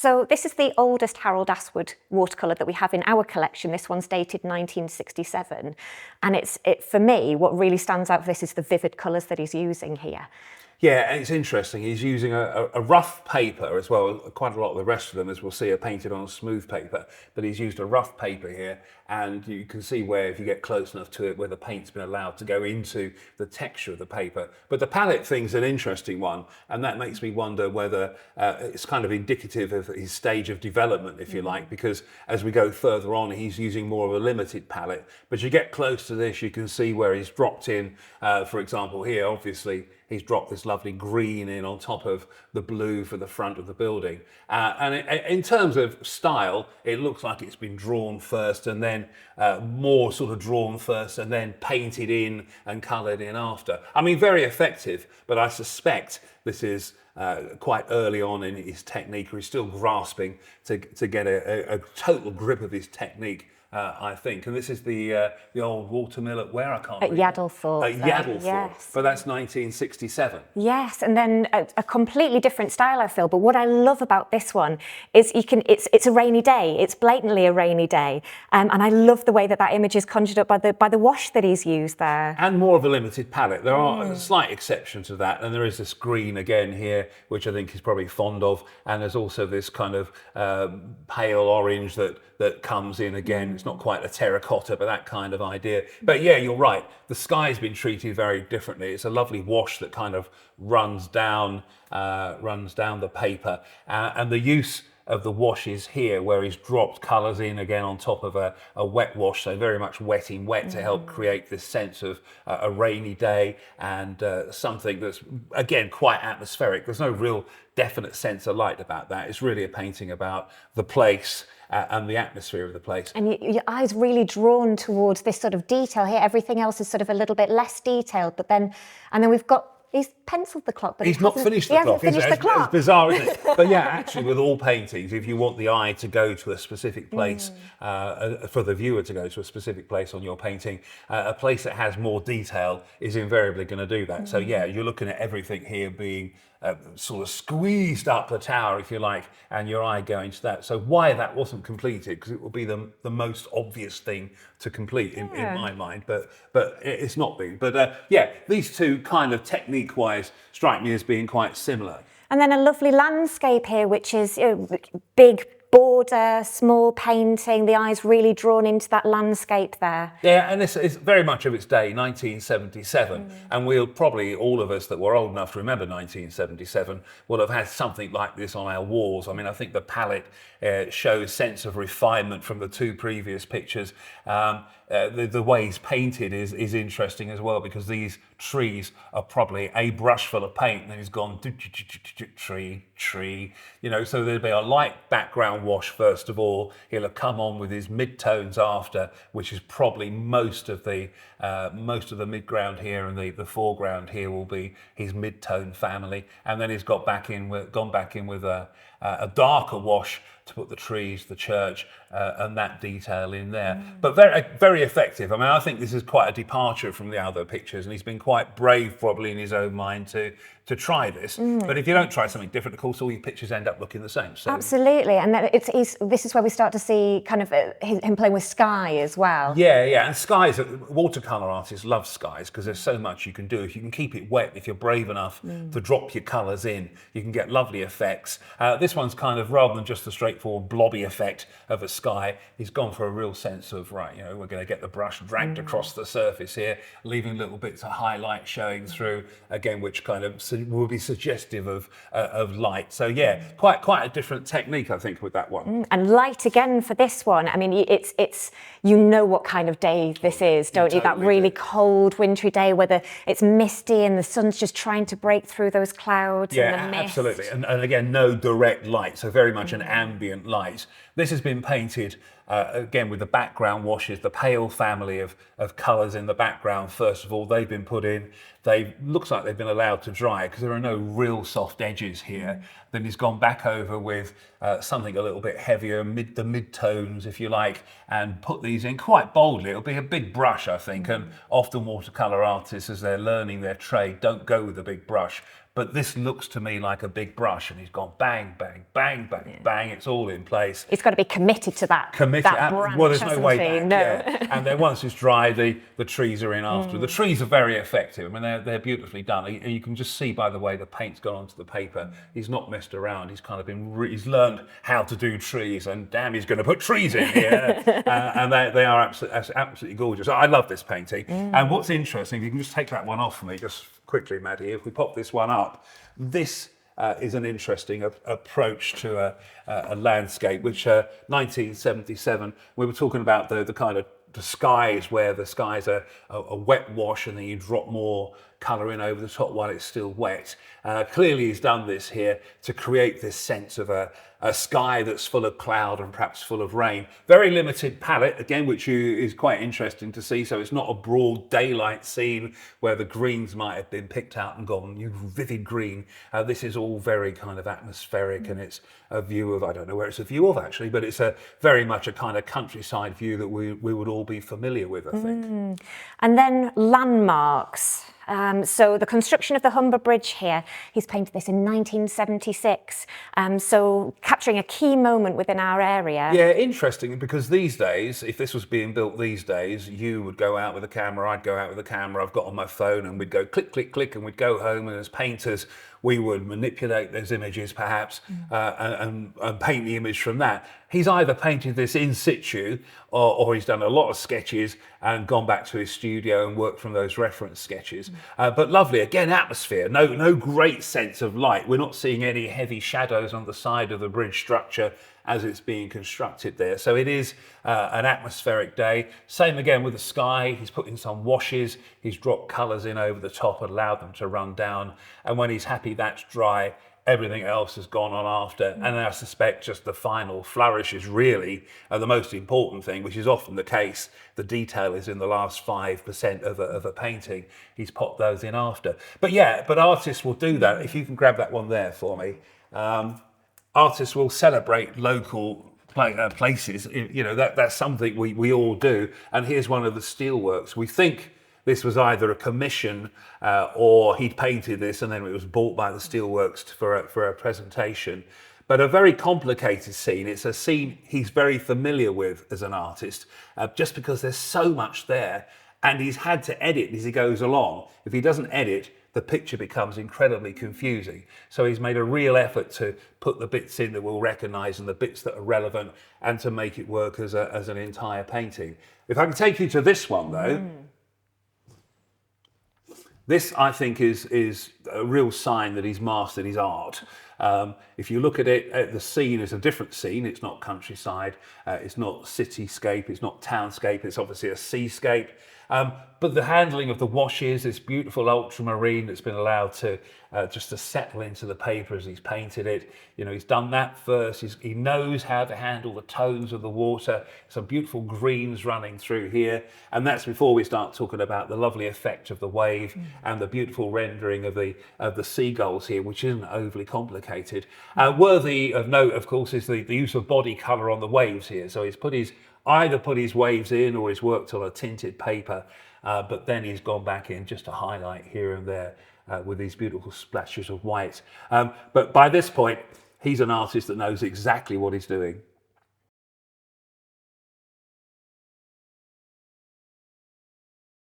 So this is the oldest Harold Astwood watercolour that we have in our collection. This one's dated 1967. And for me, what really stands out for this is the vivid colours that he's using here. Yeah, and it's interesting. He's using a rough paper as well. Quite a lot of the rest of them, as we'll see, are painted on a smooth paper. But he's used a rough paper here, and you can see where, if you get close enough to it, where the paint's been allowed to go into the texture of the paper. But the palette thing's an interesting one, and that makes me wonder whether it's kind of indicative of his stage of development, if you like, because as we go further on, he's using more of a limited palette. But you get close to this, you can see where he's dropped in, for example, here, obviously, he's dropped this lovely green in on top of the blue for the front of the building. And in terms of style, it looks like it's been drawn first and then more sort of drawn first and then painted in and coloured in after. I mean, very effective, but I suspect this is quite early on in his technique, or he's still grasping to get a total grip of his technique. I think, and this is the old watermill at where I can't. At Yaddlethorpe. At Yaddlethorpe, yes. But that's 1967. Yes, and then a completely different style, I feel. But what I love about this one is it's a rainy day. It's blatantly a rainy day, and I love the way that image is conjured up by the wash that he's used there. And more of a limited palette. There are slight exceptions to that, and there is this green again here, which I think he's probably fond of, and there's also this kind of pale orange that comes in again. It's not quite a terracotta, but that kind of idea. But yeah, you're right. The sky's been treated very differently. It's a lovely wash that kind of runs down the paper, and the use of the washes here, where he's dropped colours in again on top of a wet wash, so very much wet in wet to help create this sense of a rainy day and something that's, again, quite atmospheric. There's no real definite sense of light about that. It's really a painting about the place and the atmosphere of the place. And your eye's really drawn towards this sort of detail here. Everything else is sort of a little bit less detailed, but then we've got, he's penciled the clock, but he's not finished the clock. It's bizarre, isn't it? But yeah, actually, with all paintings, if you want the eye to go to a specific place, for the viewer to go to a specific place on your painting, a place that has more detail is invariably going to do that. So yeah, you're looking at everything here being sort of squeezed up the tower, if you like, and your eye going to that. So why that wasn't completed, because it will be the most obvious thing to complete in my mind, but it's not been. But yeah, these two kind of technique-wise strike me as being quite similar. And then a lovely landscape here, which is big border, small painting, the eye's really drawn into that landscape there. Yeah, and this is very much of its day, 1977, and we'll probably, all of us that were old enough to remember 1977, will have had something like this on our walls. I mean, I think the palette shows sense of refinement from the two previous pictures. The way he's painted is interesting as well, because these trees are probably a brush full of paint, and then he's gone tree, so there'll be a light background wash first of all. He'll have come on with his mid-tones after, which is probably most of the midground here, and the foreground here will be his mid-tone family, and then he's gone back in with a darker wash to put the trees, the church, and that detail in there. But very, very effective. I mean, I think this is quite a departure from the other pictures, and he's been quite brave, probably in his own mind, to try this. But if you don't try something different, of course, all your pictures end up looking the same. So. Absolutely, and this is where we start to see kind of him playing with sky as well. Yeah, and skies, watercolour artists love skies because there's so much you can do. If you can keep it wet, if you're brave enough to drop your colours in, you can get lovely effects. This one's kind of, rather than just the straightforward blobby effect of a sky, he's gone for a real sense of, right, we're going to get the brush dragged across the surface here, leaving little bits of highlight showing through, again, which kind of will be suggestive of light. So yeah, quite a different technique, I think, with that one. And light again for this one. I mean, it's what kind of day this is, don't you? That really cold, wintry day where it's misty and the sun's just trying to break through those clouds and the mist. Absolutely. And again, no direct light, so very much an ambient light. This has been painted again with the background washes, the pale family of colours in the background. First of all, they've been put in. Looks like they've been allowed to dry because there are no real soft edges here. Then he's gone back over with something a little bit heavier, the mid-tones, if you like, and put these in quite boldly. It'll be a big brush, I think, and often watercolour artists, as they're learning their trade, don't go with a big brush, but this looks to me like a big brush, and he's gone bang, bang, bang, bang, bang. It's all in place. He's got to be committed to that. That branch, well, there's no way he? back. No. Yeah. And then once it's dry, the trees are in after. The trees are very effective. I mean, they're beautifully done. And you can just see by the way the paint's gone onto the paper. He's not messed around. He's kind of he's learned how to do trees, and damn, he's going to put trees in here. And they are absolutely gorgeous. I love this painting. And what's interesting, if you can just take that one off for me, just quickly, Maddie, if we pop this one up, this is an interesting approach to a landscape, which 1977, we were talking about the kind of the skies, where the skies are a wet wash and then you drop more colour in over the top while it's still wet. Clearly he's done this here to create this sense of a sky that's full of cloud and perhaps full of rain. Very limited palette, again, which is quite interesting to see. So it's not a broad daylight scene where the greens might have been picked out and gone, you vivid green. This is all very kind of atmospheric, and it's a view of, I don't know where it's a view of actually, but it's very much a kind of countryside view that we would all be familiar with, I think. And then landmarks. So the construction of the Humber Bridge here, he's painted this in 1976. So capturing a key moment within our area. Yeah, interesting, because these days, if this was being built these days, you would go out with a camera, I'd go out with a camera, I've got on my phone, and we'd go click, click, click, and we'd go home, and as painters, we would manipulate those images perhaps and paint the image from that. He's either painted this in situ or he's done a lot of sketches and gone back to his studio and worked from those reference sketches. But lovely, again, atmosphere, no great sense of light. We're not seeing any heavy shadows on the side of the bridge structure as it's being constructed there. So it is an atmospheric day. Same again with the sky. He's put in some washes. He's dropped colours in over the top and allowed them to run down. And when he's happy that's dry, everything else has gone on after. And I suspect just the final flourish is really the most important thing, which is often the case. The detail is in the last 5% of a painting. He's popped those in after. But yeah, but artists will do that. If you can grab that one there for me. Artists will celebrate local places. You know, that's something we all do. And here's one of the steelworks. We think this was either a commission or he'd painted this and then it was bought by the steelworks for a presentation. But a very complicated scene. It's a scene he's very familiar with as an artist, just because there's so much there, and he's had to edit as he goes along. If he doesn't edit, the picture becomes incredibly confusing. So he's made a real effort to put the bits in that we'll recognise and the bits that are relevant, and to make it work as an entire painting. If I can take you to this one though, this I think is a real sign that he's mastered his art. If you look at it, the scene is a different scene. It's not countryside, it's not cityscape, it's not townscape, it's obviously a seascape. But the handling of the washes, this beautiful ultramarine that's been allowed to just to settle into the paper as he's painted it. You know, he's done that first. He knows how to handle the tones of the water. Some beautiful greens running through here. And that's before we start talking about the lovely effect of the wave and the beautiful rendering of the seagulls here, which isn't overly complicated. Worthy of note, of course, is the use of body colour on the waves here. So he's either put his waves in or he's worked on a tinted paper, but then he's gone back in just to highlight here and there with these beautiful splashes of white. But by this point, he's an artist that knows exactly what he's doing.